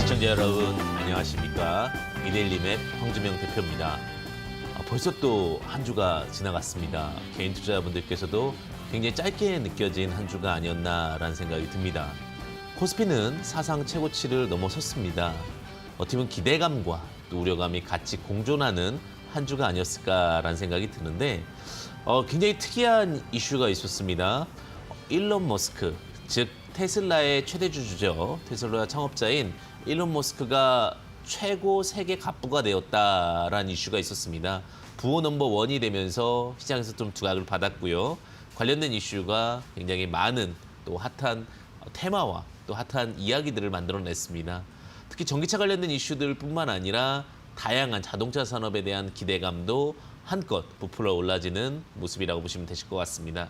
시청자 여러분 안녕하십니까. 이데일리맵 황주명 대표입니다. 벌써 또 한 주가 지나갔습니다. 개인 투자자분들께서도 굉장히 짧게 느껴진 한 주가 아니었나라는 생각이 듭니다. 코스피는 사상 최고치를 넘어섰습니다. 어떻게 보면 기대감과 또 우려감이 같이 공존하는 한 주가 아니었을까라는 생각이 드는데 굉장히 특이한 이슈가 있었습니다. 일론 머스크, 즉 테슬라의 최대 주주죠. 테슬라 창업자인 일론 머스크가 최고 세계 갑부가 되었다라는 이슈가 있었습니다. 부호 넘버 원이 되면서 시장에서 좀 두각을 받았고요. 관련된 이슈가 굉장히 많은 또 핫한 테마와 또 핫한 이야기들을 만들어냈습니다. 특히 전기차 관련된 이슈들뿐만 아니라 다양한 자동차 산업에 대한 기대감도 한껏 부풀어 올라지는 모습이라고 보시면 되실 것 같습니다.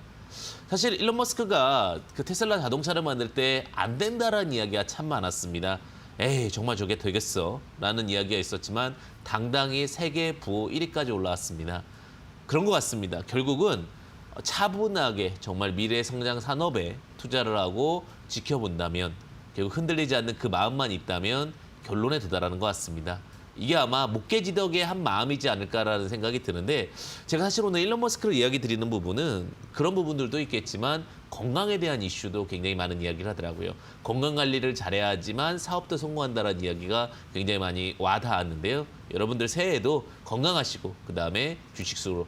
사실 일론 머스크가 그 테슬라 자동차를 만들 때 안 된다라는 이야기가 참 많았습니다. 에이 정말 저게 되겠어? 라는 이야기가 있었지만 당당히 세계 부호 1위까지 올라왔습니다. 그런 것 같습니다. 결국은 차분하게 정말 미래 성장 산업에 투자를 하고 지켜본다면 결국 흔들리지 않는 그 마음만 있다면 결론에 도달하는 것 같습니다. 이게 아마 목깨지덕의 한 마음이지 않을까라는 생각이 드는데 제가 사실 오늘 일론 머스크를 이야기 드리는 부분은 그런 부분들도 있겠지만 건강에 대한 이슈도 굉장히 많은 이야기를 하더라고요. 건강관리를 잘해야지만 사업도 성공한다는 이야기가 굉장히 많이 와닿았는데요. 여러분들 새해에도 건강하시고 그다음에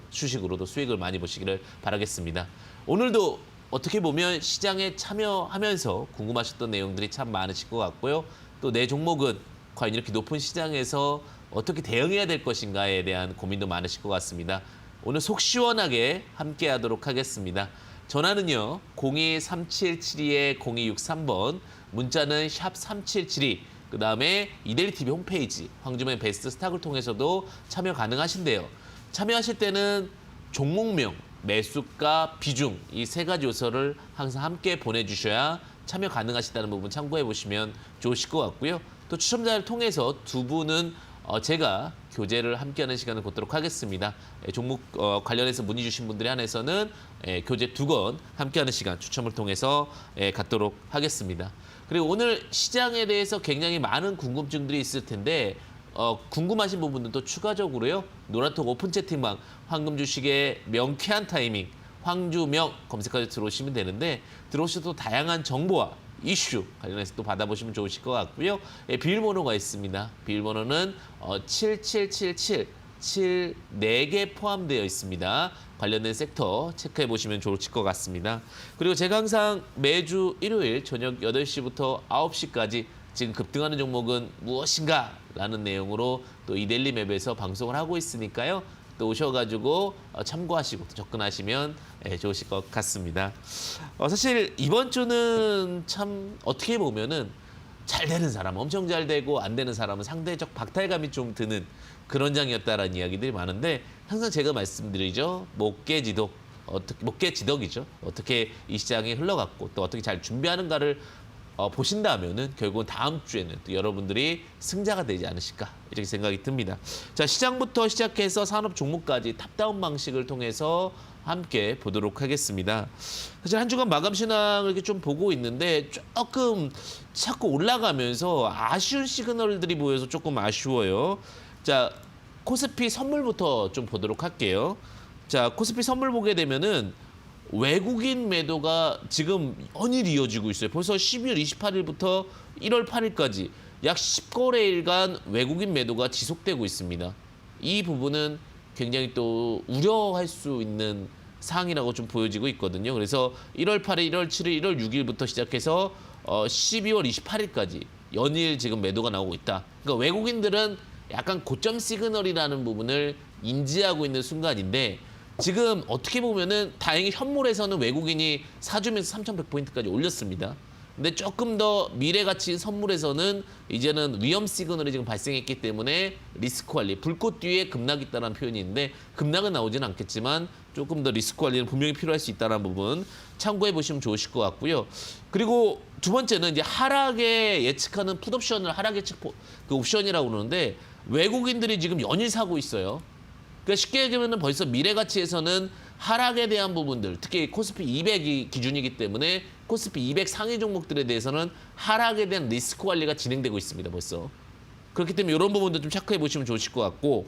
주식으로도 수익을 많이 보시기를 바라겠습니다. 오늘도 어떻게 보면 시장에 참여하면서 궁금하셨던 내용들이 참 많으실 것 같고요. 또 내 종목은 과연 이렇게 높은 시장에서 어떻게 대응해야 될 것인가에 대한 고민도 많으실 것 같습니다. 오늘 속 시원하게 함께 하도록 하겠습니다. 전화는요. 02-3772-0263번, 문자는 샵 3772, 그다음에 이데일리TV 홈페이지 황주명 베스트 스탁을 통해서도 참여 가능하신데요. 참여하실 때는 종목명, 매수가, 비중 이 세 가지 요소를 항상 함께 보내주셔야 참여 가능하시다는 부분 참고해 보시면 좋으실 것 같고요. 또 추첨자를 통해서 두 분은 제가 교재를 함께하는 시간을 갖도록 하겠습니다. 종목 관련해서 문의 주신 분들에 한해서는 교재 2권 함께하는 시간 추첨을 통해서 갖도록 하겠습니다. 그리고 오늘 시장에 대해서 굉장히 많은 궁금증들이 있을 텐데 궁금하신 부분들도 추가적으로요. 노란톡 오픈 채팅방 황금 주식의 명쾌한 타이밍 황주명 검색하셔서 들어오시면 되는데 들어오셔서 다양한 정보와 이슈 관련해서 또 받아보시면 좋으실 것 같고요. 비밀번호가 있습니다. 비밀번호는 7777 4개 포함되어 있습니다. 관련된 섹터 체크해 보시면 좋으실 것 같습니다. 그리고 제가 항상 매주 일요일 저녁 8시부터 9시까지 지금 급등하는 종목은 무엇인가? 라는 내용으로 또 이데일리 맵에서 방송을 하고 있으니까요. 또 오셔가지고 참고하시고 접근하시면 좋으실 것 같습니다. 사실 이번 주는 참 어떻게 보면은 잘 되는 사람, 엄청 잘 되고 안 되는 사람은 상대적 박탈감이 좀 드는 그런 장이었다라는 이야기들이 많은데 항상 제가 말씀드리죠. 목깨지덕이죠. 어떻게 이 시장이 흘러갔고 또 어떻게 잘 준비하는가를 보신다면은 결국은 다음 주에는 또 여러분들이 승자가 되지 않으실까 이렇게 생각이 듭니다. 자, 시장부터 시작해서 산업 종목까지 탑다운 방식을 통해서 함께 보도록 하겠습니다. 사실 한 주간 마감 신앙을 이렇게 좀 보고 있는데 조금 자꾸 올라가면서 아쉬운 시그널들이 보여서 조금 아쉬워요. 자, 코스피 선물부터 좀 보도록 할게요. 자, 코스피 선물 보게 되면은 외국인 매도가 지금 연일 이어지고 있어요. 벌써 12월 28일부터 1월 8일까지 약 10거래일간 외국인 매도가 지속되고 있습니다. 이 부분은 굉장히 또 우려할 수 있는 사항이라고 좀 보여지고 있거든요. 그래서 1월 8일, 1월 7일, 1월 6일부터 시작해서 12월 28일까지 연일 지금 매도가 나오고 있다. 그러니까 외국인들은 약간 고점 시그널이라는 부분을 인지하고 있는 순간인데 지금 어떻게 보면은 다행히 현물에서는 외국인이 사주면서 3,100포인트까지 올렸습니다. 근데 조금 더 미래 가치 선물에서는 이제는 위험 시그널이 지금 발생했기 때문에 리스크 관리, 불꽃 뒤에 급락이 있다는 표현이 있는데 급락은 나오지는 않겠지만 조금 더 리스크 관리는 분명히 필요할 수 있다는 부분 참고해 보시면 좋으실 것 같고요. 그리고 두 번째는 이제 하락에 예측하는 풋옵션을 하락 예측 그 옵션이라고 그러는데 외국인들이 지금 연일 사고 있어요. 그러니까 쉽게 얘기하면 벌써 미래 가치에서는 하락에 대한 부분들, 특히 코스피 200이 기준이기 때문에 코스피 200 상위 종목들에 대해서는 하락에 대한 리스크 관리가 진행되고 있습니다. 벌써. 그렇기 때문에 이런 부분도 좀 체크해 보시면 좋으실 것 같고,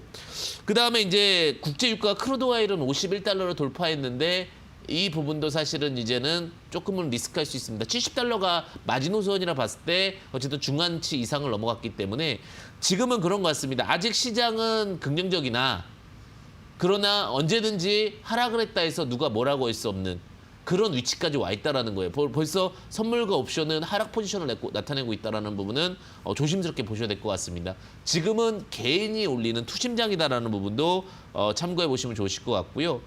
그다음에 이제 국제 유가 크루드 오일은 51달러를 돌파했는데 이 부분도 사실은 이제는 조금은 리스크할 수 있습니다. 70달러가 마지노선이라 봤을 때 어쨌든 중간치 이상을 넘어갔기 때문에 지금은 그런 것 같습니다. 아직 시장은 긍정적이나 그러나 언제든지 하락을 했다 해서 누가 뭐라고 할 수 없는 그런 위치까지 와 있다라는 거예요. 벌써 선물과 옵션은 하락 포지션을 나타내고 있다라는 부분은 조심스럽게 보셔야 될 것 같습니다. 지금은 개인이 올리는 투심장이다라는 부분도 참고해 보시면 좋으실 것 같고요.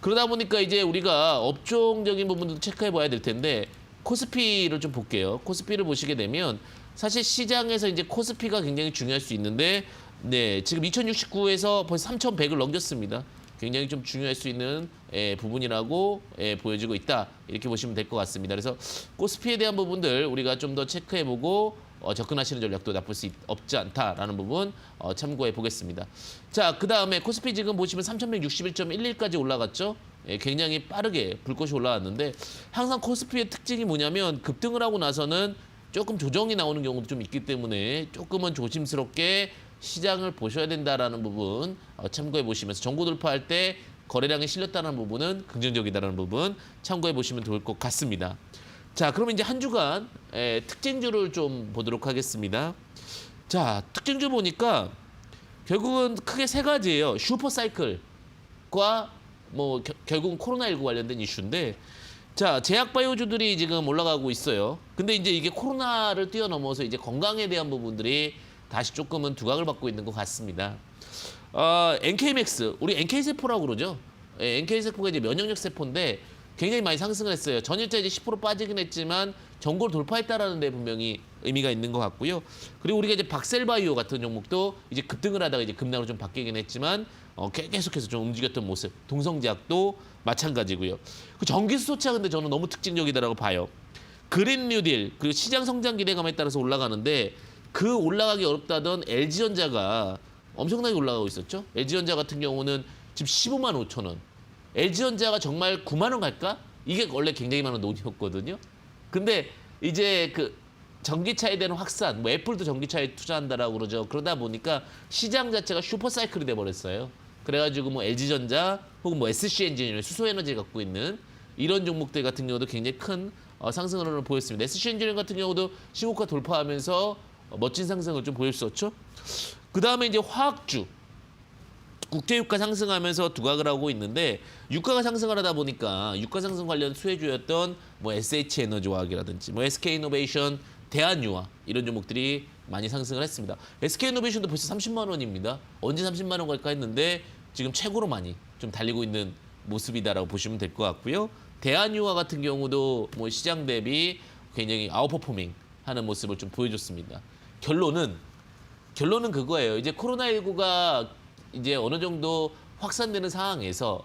그러다 보니까 이제 우리가 업종적인 부분도 체크해 봐야 될 텐데 코스피를 좀 볼게요. 코스피를 보시게 되면 사실 시장에서 이제 코스피가 굉장히 중요할 수 있는데 네, 지금 2069에서 벌써 3100을 넘겼습니다. 굉장히 좀 중요할 수 있는 부분이라고 보여지고 있다. 이렇게 보시면 될 것 같습니다. 그래서 코스피에 대한 부분들 우리가 좀 더 체크해보고 접근하시는 전략도 나쁠 수 없지 않다라는 부분 참고해 보겠습니다. 자, 그 다음에 코스피 지금 보시면 3161.11까지 올라갔죠. 굉장히 빠르게 불꽃이 올라왔는데 항상 코스피의 특징이 뭐냐면 급등을 하고 나서는 조금 조정이 나오는 경우도 좀 있기 때문에 조금은 조심스럽게 시장을 보셔야 된다라는 부분 참고해 보시면서 정고 돌파할 때 거래량이 실렸다는 부분은 긍정적이다라는 부분 참고해 보시면 좋을 것 같습니다. 자, 그러면 이제 한 주간 특징주를 좀 보도록 하겠습니다. 자, 특징주 보니까 결국은 크게 세 가지예요. 슈퍼사이클과 뭐 결국은 코로나19 관련된 이슈인데, 자, 제약바이오주들이 지금 올라가고 있어요. 근데 이제 이게 코로나를 뛰어넘어서 이제 건강에 대한 부분들이 다시 조금은 두각을 받고 있는 것 같습니다. NK맥스, 우리 NK세포라고 그러죠. NK세포가 이제 면역력 세포인데 굉장히 많이 상승을 했어요. 전일자 이제 10% 빠지긴 했지만 전고를 돌파했다라는 데 분명히 의미가 있는 것 같고요. 그리고 우리가 이제 박셀바이오 같은 종목도 이제 급등을 하다가 이제 급락으로 좀 바뀌긴 했지만 계속해서 좀 움직였던 모습. 동성제약도 마찬가지고요. 그 전기수소차 근데 저는 너무 특징적이다라고 봐요. 그린 뉴딜, 그 시장 성장 기대감에 따라서 올라가는데 그 올라가기 어렵다던 LG전자가 엄청나게 올라가고 있었죠. LG전자 같은 경우는 지금 15만 5천 원. LG전자가 정말 9만 원 갈까? 이게 원래 굉장히 많은 논의였거든요. 근데 이제 그 전기차에 대한 확산, 뭐 애플도 전기차에 투자한다라고 그러죠. 그러다 보니까 시장 자체가 슈퍼사이클이 돼버렸어요. 그래가지고 뭐 LG전자 혹은 뭐 SC엔지니어, 수소에너지 갖고 있는 이런 종목들 같은 경우도 굉장히 큰 상승을 보였습니다. SC엔지니어 같은 경우도 신고가 돌파하면서 멋진 상승을 좀 보였었죠. 그 다음에 이제 화학주. 국제유가 상승하면서 두각을 하고 있는데 유가가 상승을 하다 보니까 유가 상승 관련 수혜주였던 뭐 SH에너지화학이라든지 뭐 SK이노베이션, 대한유화 이런 종목들이 많이 상승을 했습니다. SK이노베이션도 벌써 30만 원입니다. 언제 30만 원 갈까 했는데 지금 최고로 많이 좀 달리고 있는 모습이다라고 보시면 될 것 같고요. 대한유화 같은 경우도 뭐 시장 대비 굉장히 아웃퍼포밍 하는 모습을 좀 보여줬습니다. 결론은 그거예요. 이제 코로나19가 이제 어느 정도 확산되는 상황에서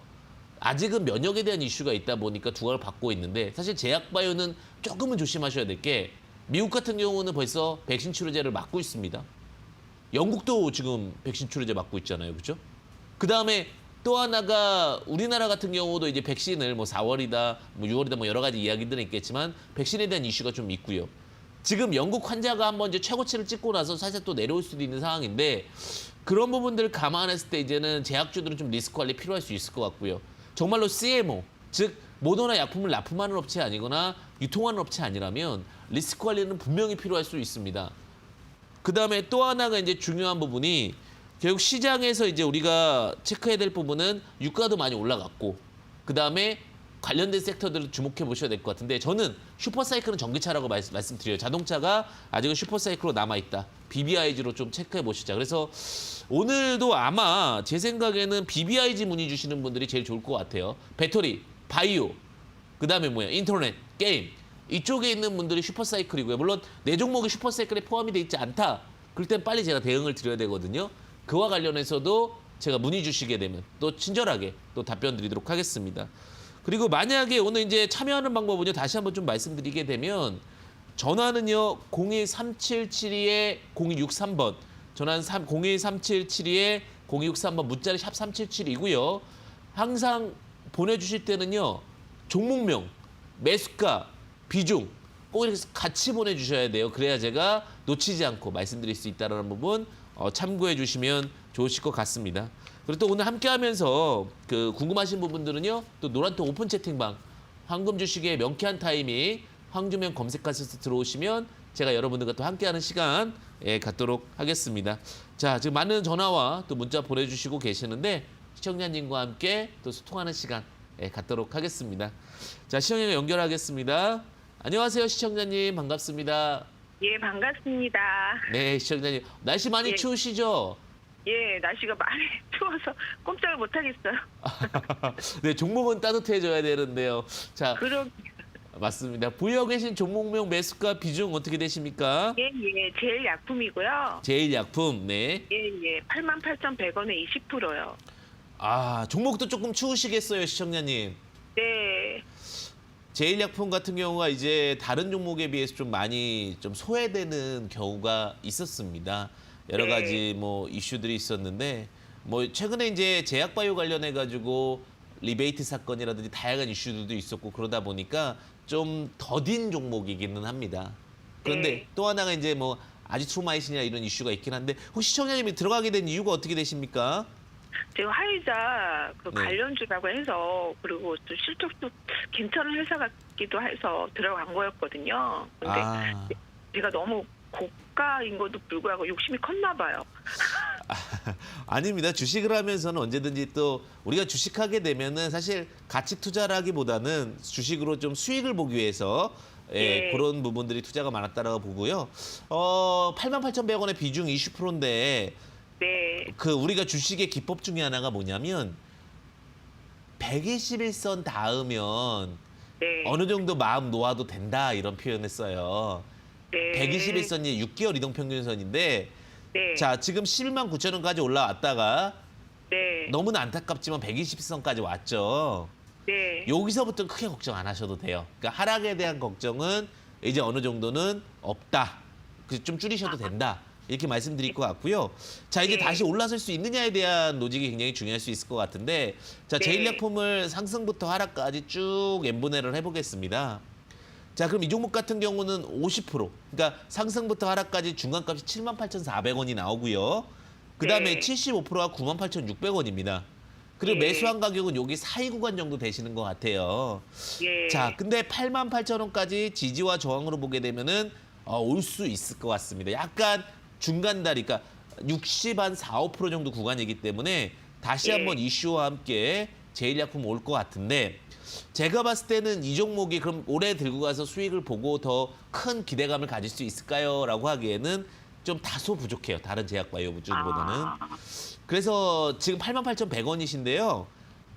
아직은 면역에 대한 이슈가 있다 보니까 두각을 받고 있는데 사실 제약바이오는 조금은 조심하셔야 될 게 미국 같은 경우는 벌써 백신 치료제를 맞고 있습니다. 영국도 지금 백신 치료제 맞고 있잖아요. 그렇죠? 그다음에 또 하나가 우리나라 같은 경우도 이제 백신을 뭐 4월이다, 뭐 6월이다 뭐 여러 가지 이야기들은 있겠지만 백신에 대한 이슈가 좀 있고요. 지금 영국 환자가 한번 이제 최고치를 찍고 나서 사실 또 내려올 수도 있는 상황인데 그런 부분들을 감안했을 때 이제는 제약주들은 좀 리스크 관리 필요할 수 있을 것 같고요. 정말로 CMO, 즉 모더나 약품을 납품하는 업체 아니거나 유통하는 업체 아니라면 리스크 관리는 분명히 필요할 수 있습니다. 그다음에 또 하나가 이제 중요한 부분이 결국 시장에서 이제 우리가 체크해야 될 부분은 유가도 많이 올라갔고 그다음에 관련된 섹터들을 주목해 보셔야 될 것 같은데 저는 슈퍼사이클은 전기차라고 말씀드려요. 자동차가 아직은 슈퍼사이클로 남아있다. BBIG로 좀 체크해 보시자. 그래서 오늘도 아마 제 생각에는 BBIG 문의 주시는 분들이 제일 좋을 것 같아요. 배터리, 바이오, 그다음에 뭐야 인터넷, 게임 이쪽에 있는 분들이 슈퍼사이클이고요. 물론 내 종목이 슈퍼사이클에 포함이 돼 있지 않다. 그럴 땐 빨리 제가 대응을 드려야 되거든요. 그와 관련해서도 제가 문의 주시게 되면 또 친절하게 또 답변 드리도록 하겠습니다. 그리고 만약에 오늘 이제 참여하는 방법은요. 다시 한번 좀 말씀드리게 되면 전화는요. 01377-0263번 전화는 01377-0263번 문자는 샵 377이고요. 항상 보내주실 때는요. 종목명, 매수가, 비중 꼭 이렇게 같이 보내주셔야 돼요. 그래야 제가 놓치지 않고 말씀드릴 수 있다는 부분 참고해 주시면 좋으실 것 같습니다. 그리고 또 오늘 함께하면서 그 궁금하신 부분들은요. 또 노란톡 오픈 채팅방 황금 주식의 명쾌한 타이밍 황주명 검색하셔서 들어오시면 제가 여러분들과 또 함께하는 시간 갖도록 하겠습니다. 자, 지금 많은 전화와 또 문자 보내주시고 계시는데 시청자님과 함께 또 소통하는 시간 갖도록 하겠습니다. 자, 시청자 연결하겠습니다. 안녕하세요, 시청자님. 반갑습니다. 예, 반갑습니다. 네, 시청자님. 날씨 많이 예. 추우시죠? 예, 날씨가 많이 추워서 꼼짝을 못 하겠어요. 네, 종목은 따뜻해져야 되는데요. 자, 그럼 맞습니다. 보유하고 계신 종목명 매수가 비중 어떻게 되십니까? 예, 제일 약품이고요. 제일약품, 네. 예, 88,100원에 20%요. 아, 종목도 조금 추우시겠어요, 시청자님. 네. 제일약품 같은 경우가 이제 다른 종목에 비해서 좀 많이 좀 소외되는 경우가 있었습니다. 여러 네. 가지 뭐 이슈들이 있었는데 뭐 최근에 이제 제약바이오 관련해 가지고 리베이트 사건이라든지 다양한 이슈들도 있었고 그러다 보니까 좀 더딘 종목이기는 합니다. 그런데 네. 또 하나가 이제 뭐 아지트로마이신이나 이런 이슈가 있긴 한데 혹시 시청자님이 들어가게 된 이유가 어떻게 되십니까? 제가 화이자 그 네. 관련주라고 해서 그리고 또 실적도 괜찮은 회사 같기도 해서 들어간 거였거든요. 근데 아. 제가 너무 고가인 것도 불구하고 욕심이 컸나 봐요. 아닙니다. 주식을 하면서는 언제든지 또 우리가 주식하게 되면은 사실 가치 투자라기보다는 주식으로 좀 수익을 보기 위해서 예. 그런 부분들이 투자가 많았다라고 보고요. 88,100원의 비중 20%인데 네. 그 우리가 주식의 기법 중에 하나가 뭐냐면 121선 닿으면 네. 어느 정도 마음 놓아도 된다 이런 표현을 써요. 네. 121선이 6개월 이동평균선인데 네. 자, 지금 11만 9천 원까지 올라왔다가 네. 너무나 안타깝지만 120선까지 왔죠. 네. 여기서부터 크게 걱정 안 하셔도 돼요. 그러니까 하락에 대한 걱정은 이제 어느 정도는 없다. 좀 줄이셔도 된다. 이렇게 말씀드릴 것 같고요. 자, 이제 네. 다시 올라설 수 있느냐에 대한 로직이 굉장히 중요할 수 있을 것 같은데 자, 네. 제일약품을 상승부터 하락까지 쭉 n분해를 해보겠습니다. 자, 그럼 이 종목 같은 경우는 50%. 그러니까 상승부터 하락까지 중간값이 78,400원이 나오고요. 그다음에 네. 75%가 98,600원입니다. 그리고 네. 매수한 가격은 여기 사이 구간 정도 되시는 것 같아요. 예. 자, 근데 88,000원까지 지지와 저항으로 보게 되면은 올 수 있을 것 같습니다. 약간 중간다리, 그러니까 60 한 4, 5% 정도 구간이기 때문에 다시 예. 한번 이슈와 함께 제일약품 올 것 같은데 제가 봤을 때는 이 종목이 그럼 올해 들고 가서 수익을 보고 더 큰 기대감을 가질 수 있을까요? 라고 하기에는 좀 다소 부족해요. 다른 제약바이오 부중보다는. 그래서 지금 88,100원이신데요.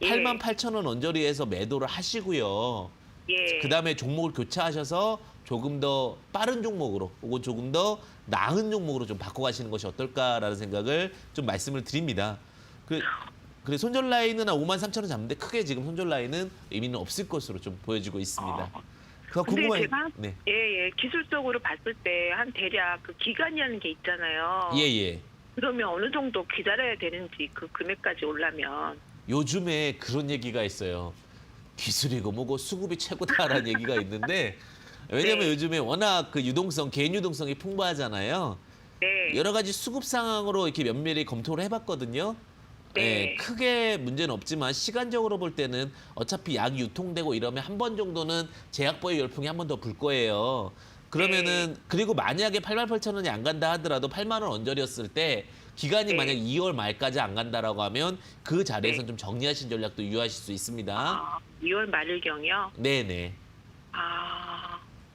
예. 88,000원 언저리에서 매도를 하시고요. 예. 그다음에 종목을 교체하셔서 조금 더 빠른 종목으로 혹은 조금 더 나은 종목으로 좀 바꿔가시는 것이 어떨까라는 생각을 좀 말씀을 드립니다. 그래 손절 라인은 한 53,000원 잡는데 크게 지금 손절 라인은 의미는 없을 것으로 좀 보여지고 있습니다. 그래서 근데 궁금한 제가 네. 기술적으로 봤을 때 한 대략 그 기간이라는 게 있잖아요. 예. 그러면 어느 정도 기다려야 되는지 그 금액까지 올라면. 요즘에 그런 얘기가 있어요. 기술이고 뭐고 수급이 최고다라는 얘기가 있는데 왜냐면 네. 요즘에 워낙 그 유동성, 개인 유동성이 풍부하잖아요. 네. 여러 가지 수급 상황으로 이렇게 면밀히 검토를 해봤거든요. 네. 크게 문제는 없지만 시간적으로 볼 때는 어차피 약이 유통되고 이러면 한 번 정도는 제약바이오 열풍이 한 번 더 불 거예요. 그러면은 그리고 만약에 88,000원이 안 간다 하더라도 8만 원 언저리였을 때 기간이 네. 만약 2월 말까지 안 간다라고 하면 그 자리에서 네. 좀 정리하신 전략도 유효하실 수 있습니다. 2월 말일경이요? 네네.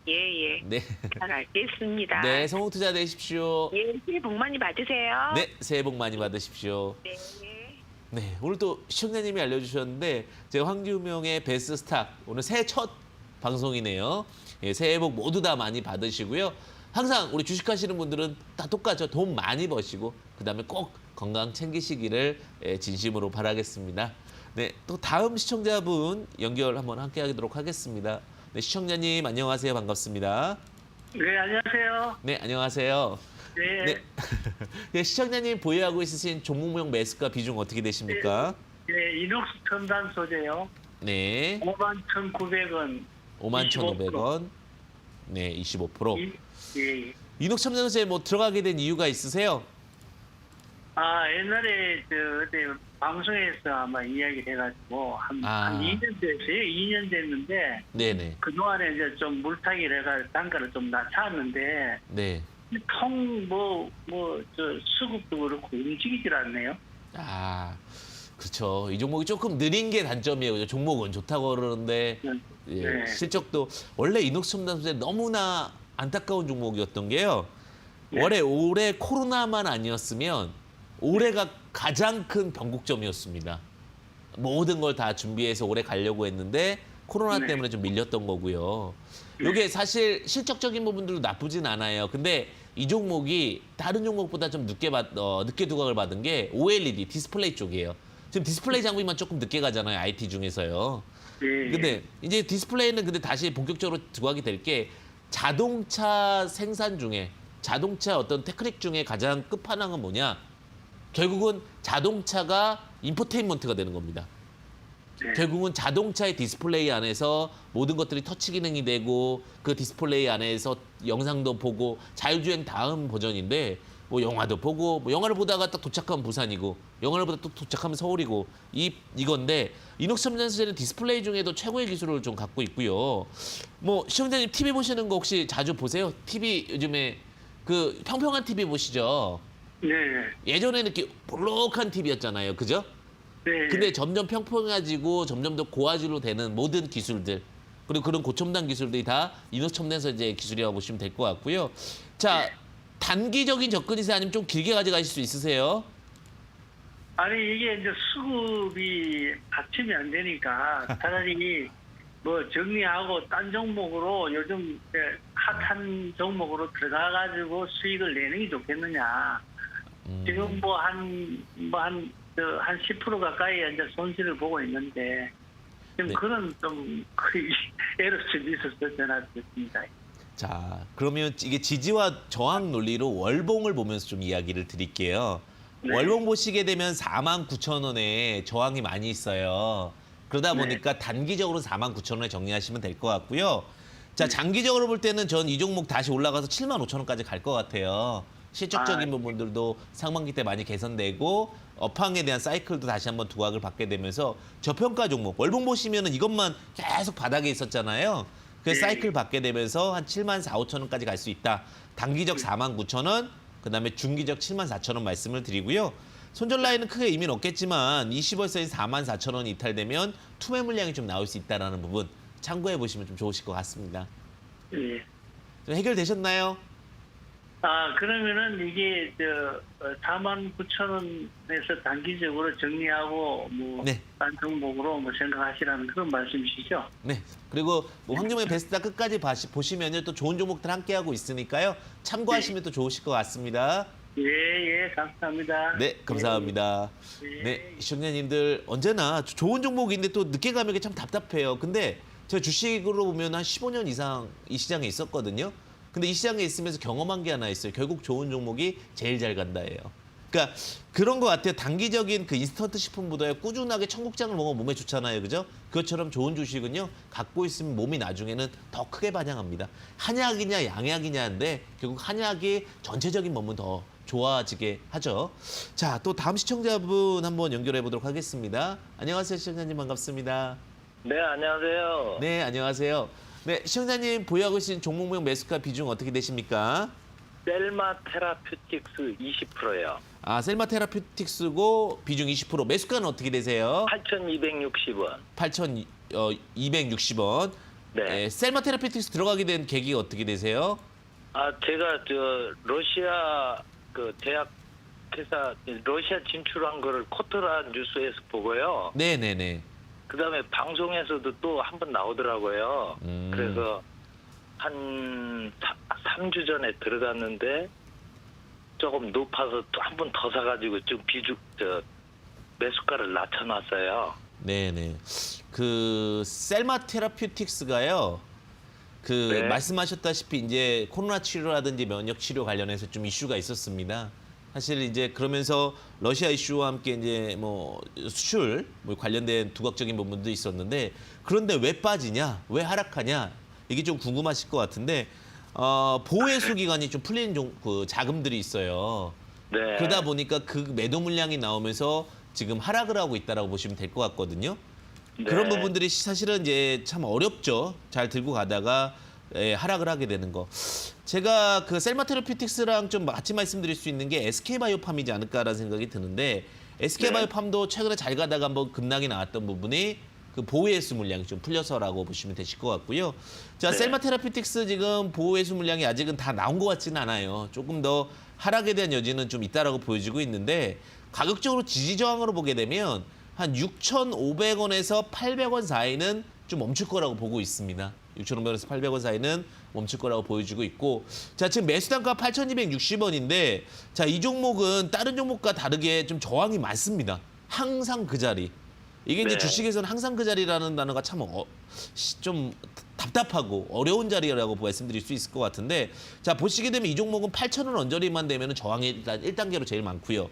예. 네. 잘 알겠습니다. 네, 성공 투자 되십시오. 예, 새해 복 많이 받으세요. 네, 새해 복 많이 받으십시오. 네. 네, 오늘 또 시청자님이 알려주셨는데 제가 황규명의 베스트 스탁 오늘 새해 첫 방송이네요. 예, 새해 복 모두 다 많이 받으시고요. 항상 우리 주식하시는 분들은 다 똑같죠. 돈 많이 버시고 그다음에 꼭 건강 챙기시기를 진심으로 바라겠습니다. 네, 또 다음 시청자분 연결 한번 함께 하도록 하겠습니다. 네, 시청자님 안녕하세요. 반갑습니다. 네, 안녕하세요. 네, 안녕하세요. 네, 네. 네, 시청자님 보유하고 있으신 종목명 매수가 비중 어떻게 되십니까? 네, 이녹스 첨단 소재요. 네. 51,900원. 51,500원. 네, 25%. 예. 이녹첨단소에 뭐 들어가게 된 이유가 있으세요? 옛날에 어디 방송에서 아마 이야기를 해가지고 한 2년 됐어요. 2년 됐는데 네네. 그동안에 이제 좀 물타기를 해가 단가를 좀 낮췄는데 네. 수급도 그렇고 움직이질 않네요. 그렇죠. 이 종목이 조금 느린 게 단점이에요. 그죠? 종목은 좋다고 그러는데 예, 네. 실적도 원래 이녹첨단소에 너무나 안타까운 종목이었던 게요. 네. 올해 코로나만 아니었으면 올해가 가장 큰 변곡점이었습니다. 모든 걸 다 준비해서 올해 가려고 했는데 코로나 네. 때문에 좀 밀렸던 거고요. 이게 사실 실적적인 부분들도 나쁘진 않아요. 근데 이 종목이 다른 종목보다 좀 늦게 두각을 받은 게 OLED 디스플레이 쪽이에요. 지금 디스플레이 장비만 조금 늦게 가잖아요. IT 중에서요. 예. 근데 이제 디스플레이는 근데 다시 본격적으로 두각이 될 게 자동차 생산 중에 자동차 어떤 테크닉 중에 가장 끝판왕은 뭐냐? 결국은 자동차가 인포테인먼트가 되는 겁니다. 네. 결국은 자동차의 디스플레이 안에서 모든 것들이 터치 기능이 되고 그 디스플레이 안에서 영상도 보고 자율주행 다음 버전인데 뭐 영화도 보고 뭐 영화를 보다가 딱 도착하면 부산이고 영화를 보다 또 도착하면 서울이고 이건데 이녹첨단소재는 디스플레이 중에도 최고의 기술을 좀 갖고 있고요. 뭐 시청자님 TV 보시는 거 혹시 자주 보세요? TV 요즘에 그 평평한 TV 보시죠? 네. 예전에는 이렇게 볼록한 TV였잖아요. 그죠? 네. 근데 점점 평평해지고 점점 더 고화질로 되는 모든 기술들 그리고 그런 고첨단 기술들이 다 이녹첨단소재 기술이라고 보시면 될 것 같고요. 자, 단기적인 접근이세요? 아니면 좀 길게 가져가실 수 있으세요? 아니 이게 이제 수급이 받침이 안 되니까 차라리 뭐 정리하고 딴 종목으로 요즘 핫한 종목으로 들어가가지고 수익을 내는 게 좋겠느냐. 지금 한 10% 가까이 이제 손실을 보고 있는데 지금 네. 그런 좀 에러점이 있어서 전화드렸습니다. 자, 그러면 이게 지지와 저항 논리로 월봉을 보면서 좀 이야기를 드릴게요. 네. 월봉 보시게 되면 49,000원에 저항이 많이 있어요. 그러다 네. 보니까 단기적으로 49,000원에 정리하시면 될 것 같고요. 자, 장기적으로 볼 때는 전 이 종목 다시 올라가서 75,000원까지 갈 것 같아요. 실적적인 부분들도 상반기 때 많이 개선되고 업황에 대한 사이클도 다시 한번 두각을 받게 되면서 저평가 종목 월봉 보시면은 이것만 계속 바닥에 있었잖아요. 그 사이클 받게 되면서 한 74,500원까지 갈 수 있다. 단기적 49,000원, 그다음에 중기적 74,000원 말씀을 드리고요. 손절 라인은 크게 의미는 없겠지만 20월선이 44,000원이 이탈되면 투매 물량이 좀 나올 수 있다라는 부분 참고해 보시면 좀 좋으실 것 같습니다. 예. 좀 해결되셨나요? 그러면은 이게 49,000원에서 단기적으로 정리하고 네. 딴 종목으로 생각하시라는 그런 말씀이시죠? 네. 그리고 뭐 황정의 베스트다 끝까지 보시면요 또 좋은 종목들 함께 하고 있으니까요 참고하시면 또 좋으실 것 같습니다. 예, 감사합니다. 네, 감사합니다. 예. 네, 시청자님들 언제나 좋은 종목인데 또 늦게 가면 이게 참 답답해요. 근데 제가 주식으로 보면 한 15년 이상 이 시장에 있었거든요. 근데 이 시장에 있으면서 경험한 게 하나 있어요. 결국 좋은 종목이 제일 잘 간다예요. 그러니까 그런 것 같아요. 단기적인 그 인스턴트 식품보다 꾸준하게 청국장을 먹으면 몸에 좋잖아요. 그죠? 그것처럼 좋은 주식은요. 갖고 있으면 몸이 나중에는 더 크게 반영합니다. 한약이냐 양약이냐인데 결국 한약이 전체적인 몸은 더 좋아지게 하죠. 자, 또 다음 시청자분 한번 연결해 보도록 하겠습니다. 안녕하세요. 시청자님 반갑습니다. 네, 안녕하세요. 네, 안녕하세요. 네, 시청자님 보유하고 계신 종목명 매수가 비중 어떻게 되십니까? 셀마 테라퓨틱스 20%예요. 셀마 테라퓨틱스고 비중 20%. 매수가는 어떻게 되세요? 8,260원. 8,260원. 네. 셀마 테라퓨틱스 들어가게 된 계기가 어떻게 되세요? 제가 러시아 그 대학 회사 러시아 진출한 거를 코트라 뉴스에서 보고요. 네네네. 그다음에 방송에서도 또 한 번 나오더라고요. 그래서 한 3주 전에 들어갔는데 조금 높아서 또 한 번 더 사가지고 좀 매수가를 낮춰놨어요. 네네. 그 셀마 테라퓨틱스가요. 네. 말씀하셨다시피 이제 코로나 치료라든지 면역 치료 관련해서 좀 이슈가 있었습니다. 사실 이제 그러면서 러시아 이슈와 함께 이제 뭐 수출 관련된 두각적인 부분도 있었는데 그런데 왜 빠지냐, 왜 하락하냐 이게 좀 궁금하실 것 같은데 보호회수 기간이 좀 풀린 그 자금들이 있어요. 네. 그러다 보니까 그 매도 물량이 나오면서 지금 하락을 하고 있다라고 보시면 될 것 같거든요. 네. 그런 부분들이 사실은 이제 참 어렵죠. 잘 들고 가다가 하락을 하게 되는 거. 제가 그 셀마테라피틱스랑 좀 같이 말씀드릴 수 있는 게 SK바이오팜이지 않을까라는 생각이 드는데 SK바이오팜도 최근에 잘 가다가 한번 급락이 나왔던 부분이 그 보호회수 물량이 좀 풀려서라고 보시면 되실 것 같고요. 자, 네. 셀마테라피틱스 지금 보호회수 물량이 아직은 다 나온 것 같지는 않아요. 조금 더 하락에 대한 여지는 좀 있다라고 보여지고 있는데 가격적으로 지지 저항으로 보게 되면 한 6,500원에서 800원 사이는 좀 멈출 거라고 보고 있습니다. 6,500원에서 800원 사이는 멈출 거라고 보여지고 있고 자 지금 매수 단가 8,260원인데 자 이 종목은 다른 종목과 다르게 좀 저항이 많습니다. 항상 그 자리. 이게 이제 네. 주식에서는 항상 그 자리라는 단어가 참 좀 답답하고 어려운 자리라고 말씀드릴 수 있을 것 같은데 자 보시게 되면 이 종목은 8,000원 언저리만 되면 저항이 일단 1단계로 제일 많고요.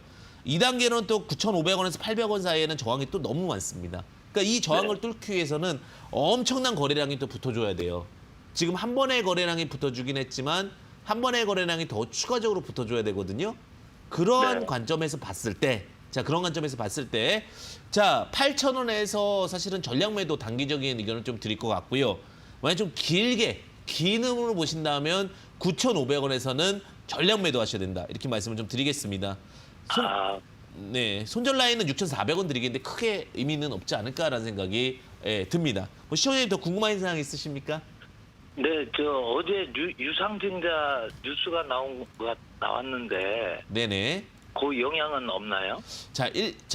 2단계는 또 9,500원에서 800원 사이에는 저항이 또 너무 많습니다. 그러니까 이 저항을 뚫기 위해서는 엄청난 거래량이 또 붙어줘야 돼요. 지금 한 번의 거래량이 붙어주긴 했지만 한 번의 거래량이 더 추가적으로 붙어줘야 되거든요. 그런 네. 관점에서 봤을 때 자, 그런 관점에서 봤을 때, 자, 8,000원에서 사실은 전략 매도 단기적인 의견을 좀 드릴 것 같고요. 만약 좀 길게, 긴 흐름으로 보신다면 9,500원에서는 전략 매도 하셔야 된다. 이렇게 말씀을 좀 드리겠습니다. 네, 손절 라인은 6,400원 드리겠는데 크게 의미는 없지 않을까라는 생각이 듭니다. 뭐 시청자님 더 궁금한 사항 있으십니까? 네, 저 어제 유상증자 뉴스가 나왔는데 네네. 그 영향은 없나요? 자,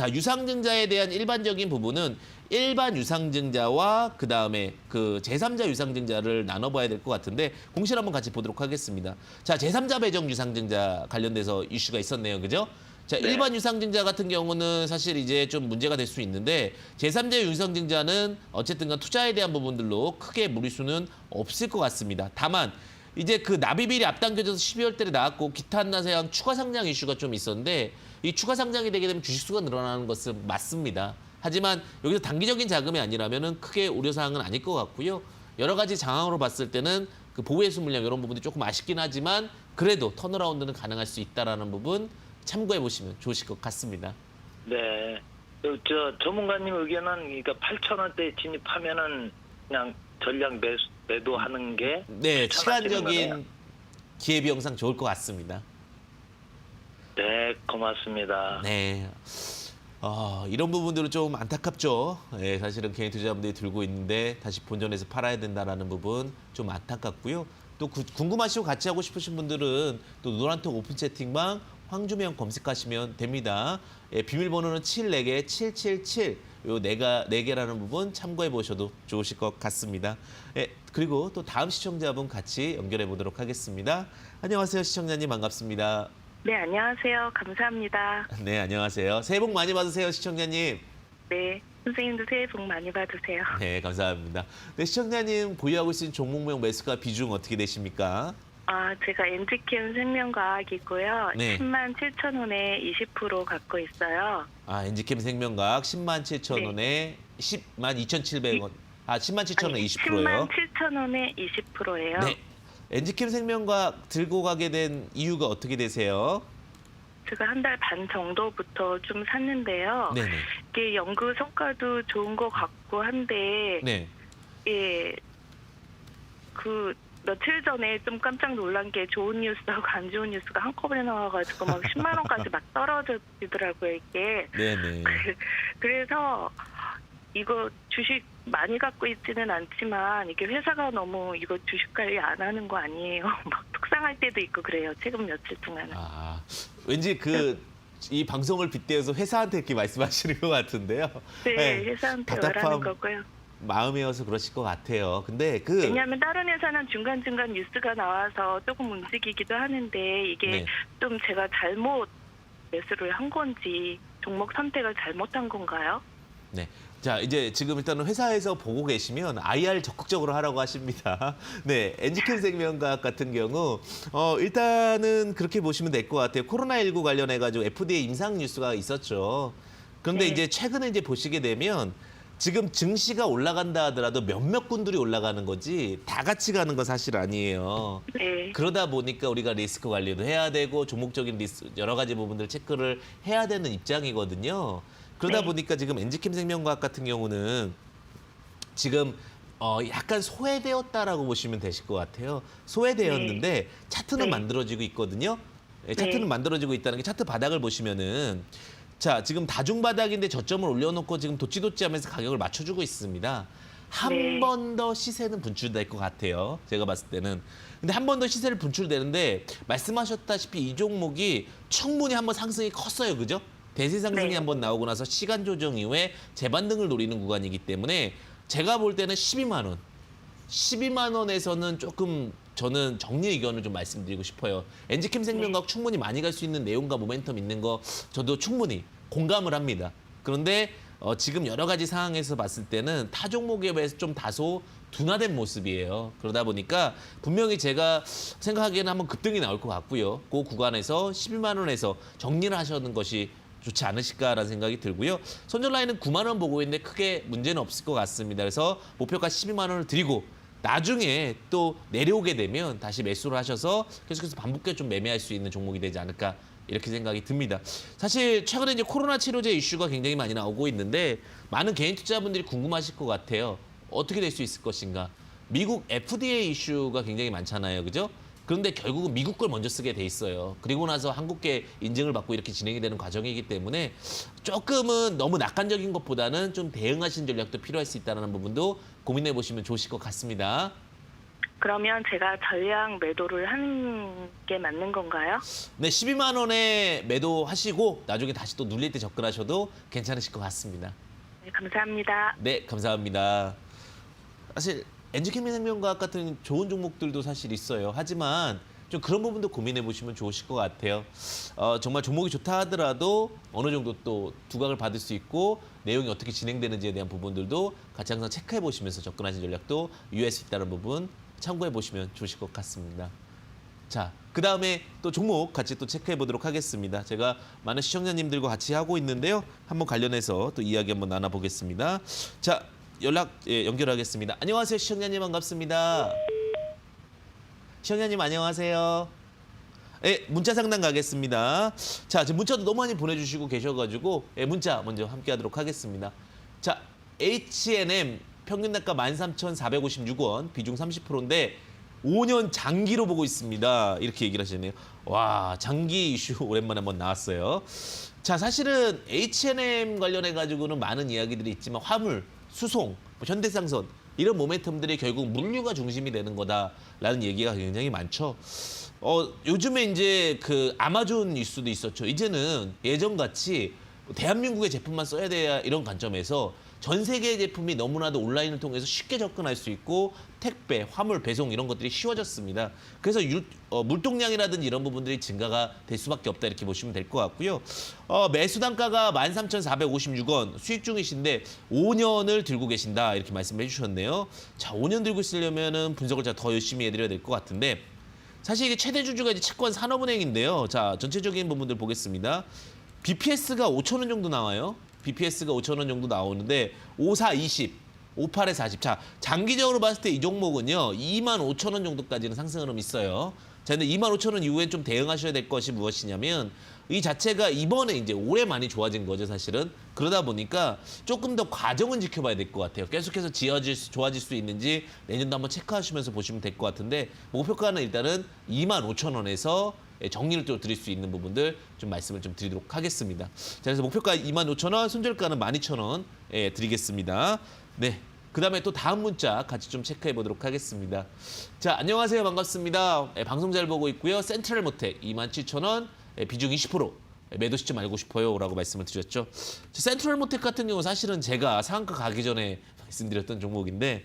유상증자에 대한 일반적인 부분은 일반 유상증자와 그다음에 그 제3자 유상증자를 나눠봐야 될 것 같은데 공시를 한번 같이 보도록 하겠습니다. 자, 제3자 배정 유상증자 관련돼서 이슈가 있었네요. 그죠? 자, 네. 일반 유상증자 같은 경우는 사실 이제 좀 문제가 될 수 있는데 제3자 유상증자는 어쨌든 간 투자에 대한 부분들로 크게 무리수는 없을 것 같습니다. 다만 이제 그 납입일이 앞당겨져서 12월 달에 나왔고 기타 한나사양 추가 상장 이슈가 좀 있었는데 이 추가 상장이 되게 되면 주식수가 늘어나는 것은 맞습니다. 하지만 여기서 단기적인 자금이 아니라면은 크게 우려사항은 아닐 것 같고요. 여러 가지 상황으로 봤을 때는 그 보호회수 물량 이런 부분이 조금 아쉽긴 하지만 그래도 턴어라운드는 가능할 수 있다라는 부분 참고해 보시면 좋으실 것 같습니다. 네. 저 전문가님 의견은 그러니까 8,000원대 진입하면은 그냥 전량 매도하는 게 네, 추천하시는 시간적인 거네요. 기회비용상 좋을 것 같습니다. 네, 고맙습니다. 네. 이런 부분들은 좀 안타깝죠. 예, 사실은 개인 투자자분들이 들고 있는데 다시 본전에서 팔아야 된다라는 부분 좀 안타깝고요. 또 궁금하시고 같이 하고 싶으신 분들은 또 노란톡 오픈 채팅방 황주명 검색하시면 됩니다. 예, 비밀번호는 74개 777. 요 네 개라는 부분 참고해 보셔도 좋으실 것 같습니다. 예, 그리고 또 다음 시청자분 같이 연결해 보도록 하겠습니다. 안녕하세요, 시청자님 반갑습니다. 네, 안녕하세요. 감사합니다. 네, 안녕하세요. 새해 복 많이 받으세요, 시청자님. 네, 선생님도 새해 복 많이 받으세요. 네, 감사합니다. 네, 시청자님 보유하고 있는 종목명 매수가 비중 어떻게 되십니까? 제가 엔지캠 생명과학이고요. 네. 107,000원에 20% 갖고 있어요. 엔지캠 생명과학 107,000원에 102,700원. 107,000원에 20%예요. 107,000원에 20%예요. 네. 엔지캠 생명과학 들고 가게 된 이유가 어떻게 되세요? 제가 한 달 반 정도부터 좀 샀는데요. 네네. 이게 연구 성과도 좋은 것 같고 한데, 네. 예, 그 며칠 전에 좀 깜짝 놀란 게 좋은 뉴스하고 안 좋은 뉴스가 한꺼번에 나와가지고 막 10만 원까지 막 떨어지더라고요, 이게. 네네. 그래서 이거 주식 많이 갖고 있지는 않지만 이게 회사가 너무 이거 주식 관리 안 하는 거 아니에요? 막 속상할 때도 있고 그래요. 최근 며칠 동안은. 왠지 이 방송을 빗대어서 회사한테 이렇게 말씀하시는 것 같은데요. 네, 회사한테 말하는 거고요. 마음이어서 그러실 것 같아요. 근데 왜냐하면 다른 회사는 중간중간 뉴스가 나와서 조금 움직이기도 하는데 이게 네. 좀 제가 잘못 매수를 한 건지 종목 선택을 잘못한 건가요? 네. 자, 이제 지금 일단은 회사에서 보고 계시면 IR 적극적으로 하라고 하십니다. 네, 엔지캠 생명과학 같은 경우 일단은 그렇게 보시면 될 것 같아요. 코로나19 관련해가지고 FDA 임상 뉴스가 있었죠. 그런데 네. 이제 최근에 이제 보시게 되면 지금 증시가 올라간다 하더라도 몇몇 군들이 올라가는 거지 다 같이 가는 건 사실 아니에요. 네. 그러다 보니까 우리가 리스크 관리도 해야 되고 종목적인 리스크 여러 가지 부분들을 체크를 해야 되는 입장이거든요. 그러다 네. 보니까 지금 엔지캠 생명과학 같은 경우는 지금 약간 소외되었다라고 보시면 되실 것 같아요. 소외되었는데 차트는 네. 만들어지고 있거든요. 예, 차트는 네. 만들어지고 있다는 게 차트 바닥을 보시면은 자 지금 다중 바닥인데 저점을 올려놓고 지금 도찌도찌하면서 가격을 맞춰주고 있습니다. 한 네. 번 더 시세는 분출될 것 같아요. 제가 봤을 때는. 근데 한 번 더 시세를 분출되는데 말씀하셨다시피 이 종목이 충분히 한번 상승이 컸어요. 그죠? 대세 상승이 네. 한번 나오고 나서 시간 조정 이후에 재반등을 노리는 구간이기 때문에 제가 볼 때는 12만 원. 12만 원에서는 조금 저는 정리 의견을 좀 말씀드리고 싶어요. 엔지캠 생명과학 충분히 많이 갈 수 있는 내용과 모멘텀 있는 거 저도 충분히 공감을 합니다. 그런데 지금 여러 가지 상황에서 봤을 때는 타 종목에 비해서 좀 다소 둔화된 모습이에요. 그러다 보니까 분명히 제가 생각하기에는 한번 급등이 나올 것 같고요. 그 구간에서 12만 원에서 정리를 하시는 것이 좋지 않으실까라는 생각이 들고요. 손절 라인은 9만 원 보고 있는데 크게 문제는 없을 것 같습니다. 그래서 목표가 12만 원을 드리고 나중에 또 내려오게 되면 다시 매수를 하셔서 계속해서 반복해 좀 매매할 수 있는 종목이 되지 않을까 이렇게 생각이 듭니다. 사실 최근에 이제 코로나 치료제 이슈가 굉장히 많이 나오고 있는데 많은 개인 투자자분들이 궁금하실 것 같아요. 어떻게 될 수 있을 것인가? 미국 FDA 이슈가 굉장히 많잖아요. 그죠? 그런데 결국은 미국 걸 먼저 쓰게 돼 있어요. 그리고 나서 한국계 인증을 받고 이렇게 진행이 되는 과정이기 때문에 조금은 너무 낙관적인 것보다는 좀 대응하신 전략도 필요할 수 있다는 부분도 고민해 보시면 좋으실 것 같습니다. 그러면 제가 전량 매도를 하는 게 맞는 건가요? 네, 12만 원에 매도하시고 나중에 다시 또 눌릴 때 접근하셔도 괜찮으실 것 같습니다. 네, 감사합니다. 네, 감사합니다. 사실 엔지캠 생명과학 같은 좋은 종목들도 사실 있어요. 하지만 좀 그런 부분도 고민해 보시면 좋으실 것 같아요. 정말 종목이 좋다 하더라도 어느 정도 또 두각을 받을 수 있고 내용이 어떻게 진행되는지에 대한 부분들도 같이 항상 체크해 보시면서 접근하신 전략도 유의할 수 있다는 부분 참고해 보시면 좋으실 것 같습니다. 자, 그 다음에 또 종목 같이 또 체크해 보도록 하겠습니다. 제가 많은 시청자님들과 같이 하고 있는데요. 한번 관련해서 또 이야기 한번 나눠보겠습니다. 자, 연결하겠습니다. 안녕하세요, 시청자님 반갑습니다. 시청자님 안녕하세요. 네, 문자 상담 가겠습니다. 자, 지금 문자도 너무 많이 보내주시고 계셔가지고 문자 먼저 함께하도록 하겠습니다. 자, H&M 평균 단가 13,456원, 비중 30%인데 5년 장기로 보고 있습니다. 이렇게 얘기를 하시네요. 와, 장기 이슈 오랜만에 한번 나왔어요. 자, 사실은 H&M 관련해가지고는 많은 이야기들이 있지만 화물, 수송, 현대상선 이런 모멘텀들이 결국 물류가 중심이 되는 거다라는 얘기가 굉장히 많죠. 요즘에 이제 그 아마존 뉴스도 있었죠. 이제는 예전같이 대한민국의 제품만 써야 돼야 이런 관점에서 전 세계의 제품이 너무나도 온라인을 통해서 쉽게 접근할 수 있고 택배, 화물, 배송 이런 것들이 쉬워졌습니다. 그래서 물동량이라든지 이런 부분들이 증가가 될 수밖에 없다 이렇게 보시면 될 것 같고요. 매수 단가가 13,456원 수익 중이신데 5년을 들고 계신다 이렇게 말씀을 해주셨네요. 자, 5년 들고 있으려면은 분석을 제가 더 열심히 해드려야 될 것 같은데 사실 이게 최대 주주가 이제 채권 산업은행인데요. 자, 전체적인 부분들 보겠습니다. BPS가 5,000원 정도 나와요. BPS가 5,000원 정도 나오는데 54, 20, 58에 40. 자, 장기적으로 봤을 때 이 종목은요. 25,000원 정도까지는 상승 흐름이 있어요. 자, 근데 25,000원 이후엔 좀 대응하셔야 될 것이 무엇이냐면 이 자체가 이번에 이제 올해 많이 좋아진 거죠, 사실은. 그러다 보니까 조금 더 과정은 지켜봐야 될 것 같아요. 계속해서 좋아질 수 있는지 내년도 한번 체크하시면서 보시면 될 것 같은데 목표가는 일단은 25,000원에서 정리를 또 드릴 수 있는 부분들 좀 말씀을 좀 드리도록 하겠습니다. 자, 그래서 목표가 25,000원, 손절가는 12,000원 드리겠습니다. 네. 그 다음에 또 다음 문자 같이 좀 체크해 보도록 하겠습니다. 자, 안녕하세요. 반갑습니다. 방송 잘 보고 있고요. 센트럴 모텍 27,000원, 비중 20%. 매도 시점 알고 싶어요 라고 말씀을 드렸죠. 센트럴 모텍 같은 경우 사실은 제가 상한가 가기 전에 말씀드렸던 종목인데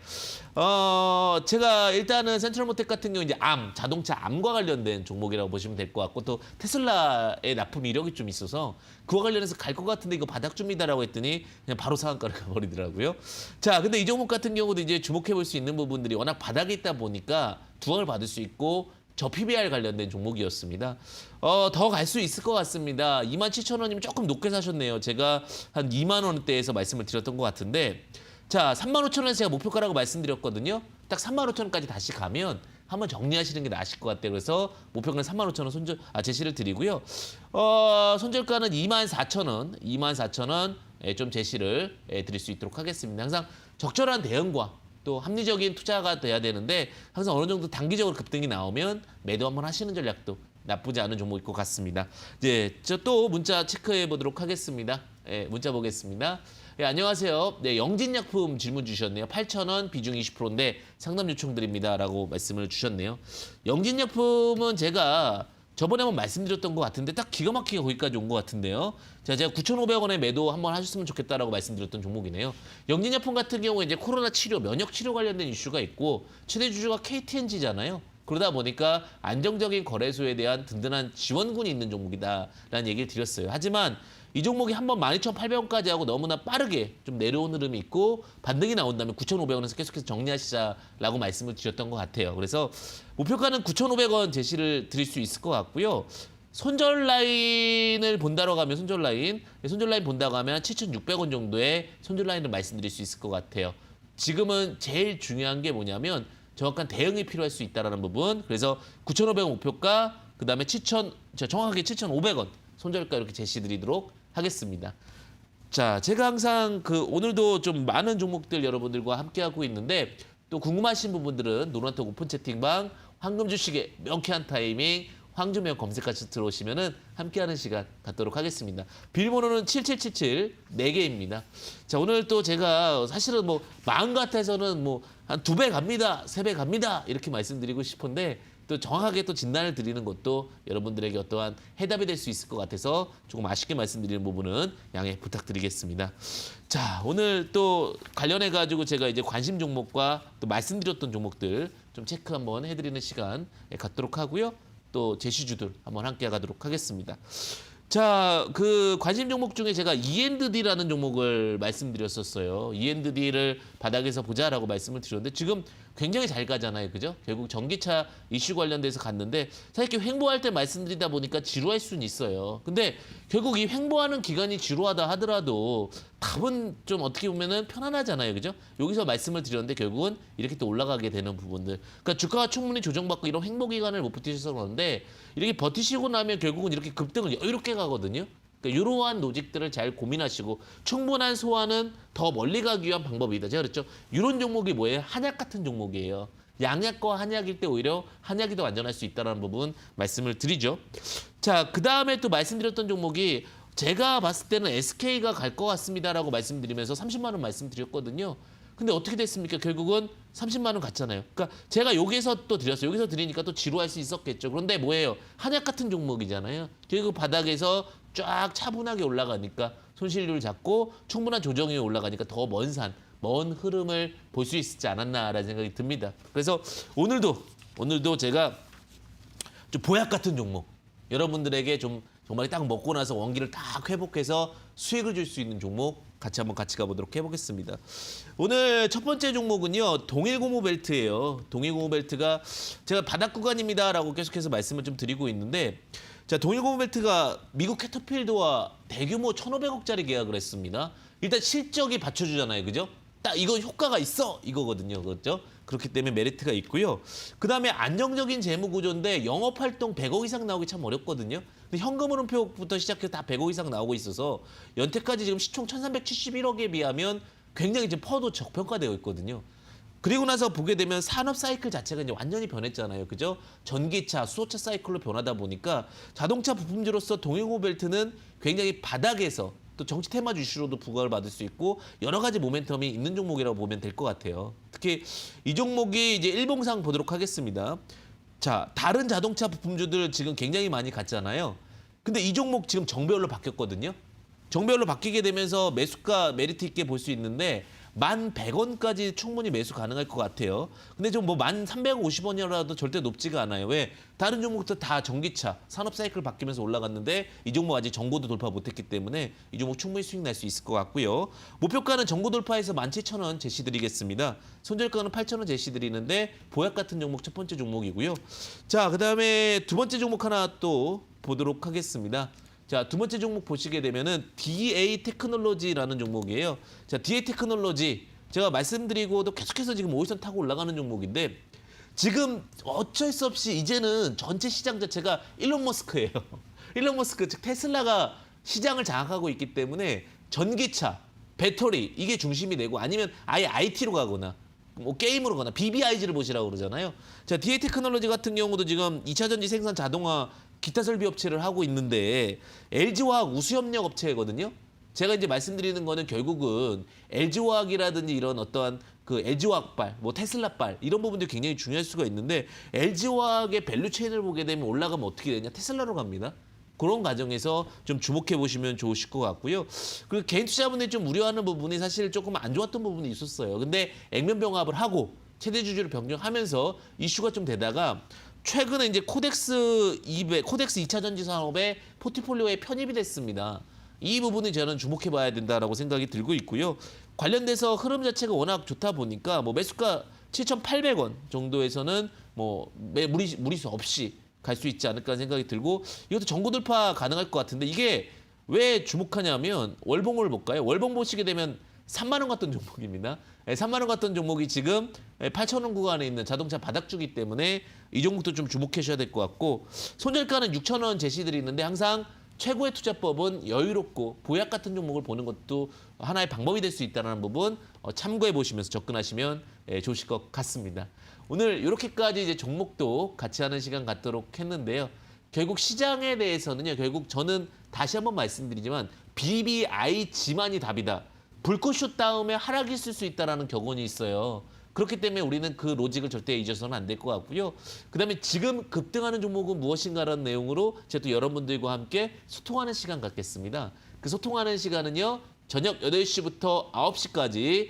제가 일단은 센트럴 모텍 같은 경우 이제 자동차 암과 관련된 종목이라고 보시면 될 것 같고 또 테슬라의 납품 이력이 좀 있어서 그와 관련해서 갈 것 같은데 이거 바닥 줍니다라고 했더니 그냥 바로 상한가를 가버리더라고요. 자, 근데 이 종목 같은 경우도 이제 주목해 볼 수 있는 부분들이 워낙 바닥에 있다 보니까 두각을 받을 수 있고 저 PBR 관련된 종목이었습니다. 더 갈 수 있을 것 같습니다. 27,000원이면 조금 높게 사셨네요. 제가 한 2만 원대에서 말씀을 드렸던 것 같은데 자, 35,000원에서 제가 목표가라고 말씀드렸거든요. 딱 35,000원까지 다시 가면 한번 정리하시는 게 나으실 것 같아요. 그래서 목표가는 35,000원 제시를 드리고요. 손절가는 24,000원, 24,000원 좀 제시를 드릴 수 있도록 하겠습니다. 항상 적절한 대응과 또 합리적인 투자가 돼야 되는데 항상 어느 정도 단기적으로 급등이 나오면 매도 한번 하시는 전략도 나쁘지 않은 종목일 것 같습니다. 이제 저 또 문자 체크해 보도록 하겠습니다. 문자 보겠습니다. 안녕하세요. 네, 영진약품 질문 주셨네요. 8,000원 비중 20%인데 상담 요청드립니다라고 말씀을 주셨네요. 영진약품은 제가 저번에 한번 말씀드렸던 것 같은데 딱 기가 막히게 거기까지 온 것 같은데요. 자, 제가 9,500원에 매도 한번 하셨으면 좋겠다라고 말씀드렸던 종목이네요. 영진약품 같은 경우에 이제 코로나 치료, 면역 치료 관련된 이슈가 있고 최대 주주가 KTNG잖아요. 그러다 보니까 안정적인 거래소에 대한 든든한 지원군이 있는 종목이다라는 얘기를 드렸어요. 하지만 이 종목이 한번 12,800원까지 하고 너무나 빠르게 좀 내려온 흐름이 있고 반등이 나온다면 9,500원에서 계속해서 정리하시자라고 말씀을 드렸던 것 같아요. 그래서 목표가는 9,500원 제시를 드릴 수 있을 것 같고요. 손절 라인을 본다고 하면 손절 라인 본다고 하면 7,600원 정도의 손절 라인을 말씀드릴 수 있을 것 같아요. 지금은 제일 중요한 게 뭐냐면 정확한 대응이 필요할 수 있다는 부분. 그래서 9,500원 목표가 그다음에 정확하게 7,500원 손절가 이렇게 제시드리도록 하겠습니다. 자, 제가 항상 오늘도 좀 많은 종목들 여러분들과 함께하고 있는데 또 궁금하신 부분들은 노란톡 오픈 채팅방 황금 주식의 명쾌한 타이밍 황주명 검색하셔서 들어오시면은 함께하는 시간 갖도록 하겠습니다. 비밀번호는 7777 4개입니다. 자, 오늘 또 제가 사실은 뭐 마음 같아서는 뭐 한 2배 갑니다, 3배 갑니다 이렇게 말씀드리고 싶은데 또 정확하게 또 진단을 드리는 것도 여러분들에게 어떠한 해답이 될 수 있을 것 같아서 조금 아쉽게 말씀드리는 부분은 양해 부탁드리겠습니다. 자, 오늘 또 관련해가지고 제가 이제 관심 종목과 또 말씀드렸던 종목들 좀 체크 한번 해드리는 시간 갖도록 하고요. 또 제시주들 한번 함께 가도록 하겠습니다. 자, 관심 종목 중에 제가 E&D라는 종목을 말씀드렸었어요. E&D를 바닥에서 보자라고 말씀을 드렸는데 지금 굉장히 잘 가잖아요. 그죠? 결국 전기차 이슈 관련돼서 갔는데 사실 이렇게 횡보할 때 말씀드리다 보니까 지루할 수는 있어요. 근데 결국 이 횡보하는 기간이 지루하다 하더라도 답은 좀 어떻게 보면은 편안하잖아요. 그죠? 여기서 말씀을 드렸는데 결국은 이렇게 또 올라가게 되는 부분들. 그러니까 주가가 충분히 조정받고 이런 횡보 기간을 못 버티셔서 그러는데 이렇게 버티시고 나면 결국은 이렇게 급등을 여유롭게 가거든요. 그러니까 이러한 로직들을 잘 고민하시고 충분한 소화는 더 멀리 가기 위한 방법이다. 제가 그랬죠. 이런 종목이 뭐예요? 한약 같은 종목이에요. 양약과 한약일 때 오히려 한약이 더 안전할 수 있다는 부분 말씀을 드리죠. 자, 그 다음에 또 말씀드렸던 종목이 제가 봤을 때는 SK가 갈 것 같습니다라고 말씀드리면서 30만 원 말씀드렸거든요. 근데 어떻게 됐습니까? 결국은 30만 원 갔잖아요. 그러니까 제가 여기서 또 드렸어요. 여기서 드리니까 또 지루할 수 있었겠죠. 그런데 뭐예요? 한약 같은 종목이잖아요. 결국 바닥에서 쫙 차분하게 올라가니까 손실률 잡고 충분한 조정이 올라가니까 더 먼 흐름을 볼 수 있지 않았나라는 생각이 듭니다. 그래서 오늘도 제가 좀 보약 같은 종목 여러분들에게 좀 정말 딱 먹고 나서 원기를 딱 회복해서 수익을 줄 수 있는 종목 같이 가보도록 해보겠습니다. 오늘 첫 번째 종목은요. 동일고무벨트예요. 동일고무벨트가 제가 바닥 구간입니다라고 계속해서 말씀을 좀 드리고 있는데 자, 동일고무벨트가 미국 캐터필드와 대규모 1,500억짜리 계약을 했습니다. 일단 실적이 받쳐주잖아요. 그죠? 딱 이거 효과가 있어 이거거든요. 그렇죠? 그렇기 때문에 메리트가 있고요. 그다음에 안정적인 재무 구조인데 영업활동 100억 이상 나오기 참 어렵거든요. 근데 현금 흐름표부터 시작해서 다 100억 이상 나오고 있어서 연태까지 지금 시총 1,371억에 비하면 굉장히 지금 퍼도 저평가되어 있거든요. 그리고 나서 보게 되면 산업 사이클 자체가 이제 완전히 변했잖아요. 그죠? 전기차, 수소차 사이클로 변하다 보니까 자동차 부품주로서 동일고무벨트는 굉장히 바닥에서 또 정치 테마 이슈로도 부각을 받을 수 있고 여러 가지 모멘텀이 있는 종목이라고 보면 될 것 같아요. 특히 이 종목이 이제 일봉상 보도록 하겠습니다. 자, 다른 자동차 부품주들 지금 굉장히 많이 갔잖아요. 근데 이 종목 지금 정배열로 바뀌었거든요. 정배열로 바뀌게 되면서 매수가 메리트 있게 볼 수 있는데 11,100원까지 충분히 매수 가능할 것 같아요. 근데 좀 뭐 1,350원이라도 절대 높지가 않아요. 왜? 다른 종목도 다 전기차, 산업 사이클 바뀌면서 올라갔는데 이 종목 아직 정고도 돌파 못했기 때문에 이 종목 충분히 수익 날 수 있을 것 같고요. 목표가는 정고 돌파해서 17,000원 제시드리겠습니다. 손절가는 8,000원 제시드리는데 보약 같은 종목 첫 번째 종목이고요. 자, 그다음에 두 번째 종목 하나 또 보도록 하겠습니다. 자, 두 번째 종목 보시게 되면은 DA 테크놀로지라는 종목이에요. 자, DA 테크놀로지 제가 말씀드리고도 계속해서 지금 5일선 타고 올라가는 종목인데 지금 어쩔 수 없이 이제는 전체 시장 자체가 일론 머스크예요. 일론 머스크 즉 테슬라가 시장을 장악하고 있기 때문에 전기차, 배터리 이게 중심이 되고 아니면 아예 IT로 가거나 뭐 게임으로 가나 BBIG를 보시라고 그러잖아요. 자, DA 테크놀로지 같은 경우도 지금 2차 전지 생산 자동화 기타 설비 업체를 하고 있는데 LG화학 우수협력 업체거든요. 제가 이제 말씀드리는 거는 결국은 LG화학이라든지 이런 어떠한 그 LG화학발, 뭐 테슬라발 이런 부분들이 굉장히 중요할 수가 있는데 LG화학의 밸류 체인을 보게 되면 올라가면 어떻게 되냐? 테슬라로 갑니다. 그런 과정에서 좀 주목해 보시면 좋으실 것 같고요. 그리고 개인 투자분들이 좀 우려하는 부분이 사실 조금 안 좋았던 부분이 있었어요. 근데 액면 병합을 하고 최대 주주를 변경하면서 이슈가 좀 되다가 최근에 이제 코덱스 2차 전지 산업의 포트폴리오에 편입이 됐습니다. 이 부분이 저는 주목해 봐야 된다라고 생각이 들고 있고요. 관련돼서 흐름 자체가 워낙 좋다 보니까 뭐 매수가 7,800원 정도에서는 뭐 무리수 없이 갈 수 있지 않을까 생각이 들고 이것도 정고 돌파 가능할 것 같은데 이게 왜 주목하냐면 월봉을 볼까요? 월봉 보시게 되면 3만 원 같던 종목입니다. 3만 원 같던 종목이 지금 8,000원 구간에 있는 자동차 바닥주기 때문에 이 종목도 좀 주목해 주셔야 될 것 같고 손절가는 6,000원 제시드리는데 항상 최고의 투자법은 여유롭고 보약 같은 종목을 보는 것도 하나의 방법이 될 수 있다는 부분 참고해 보시면서 접근하시면 좋으실 것 같습니다. 오늘 이렇게까지 이제 종목도 같이 하는 시간 갖도록 했는데요. 결국 시장에 대해서는요. 결국 저는 다시 한번 말씀드리지만 BBIG만이 답이다. 불꽃슛 다음에 하락이 있을 수 있다는 격언이 있어요. 그렇기 때문에 우리는 그 로직을 절대 잊어서는 안 될 것 같고요. 그다음에 지금 급등하는 종목은 무엇인가라는 내용으로 제가 또 여러분들과 함께 소통하는 시간 갖겠습니다. 그 소통하는 시간은요. 저녁 8시부터 9시까지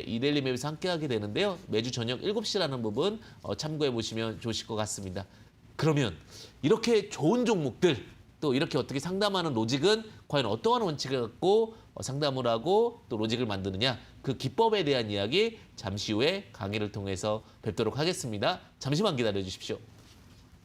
이데일리 맵에서 함께하게 되는데요. 매주 저녁 7시라는 부분 참고해 보시면 좋으실 것 같습니다. 그러면 이렇게 좋은 종목들 또 이렇게 어떻게 상담하는 로직은 과연 어떠한 원칙을 갖고 상담을 하고 또 로직을 만드느냐 그 기법에 대한 이야기 잠시 후에 강의를 통해서 뵙도록 하겠습니다. 잠시만 기다려 주십시오.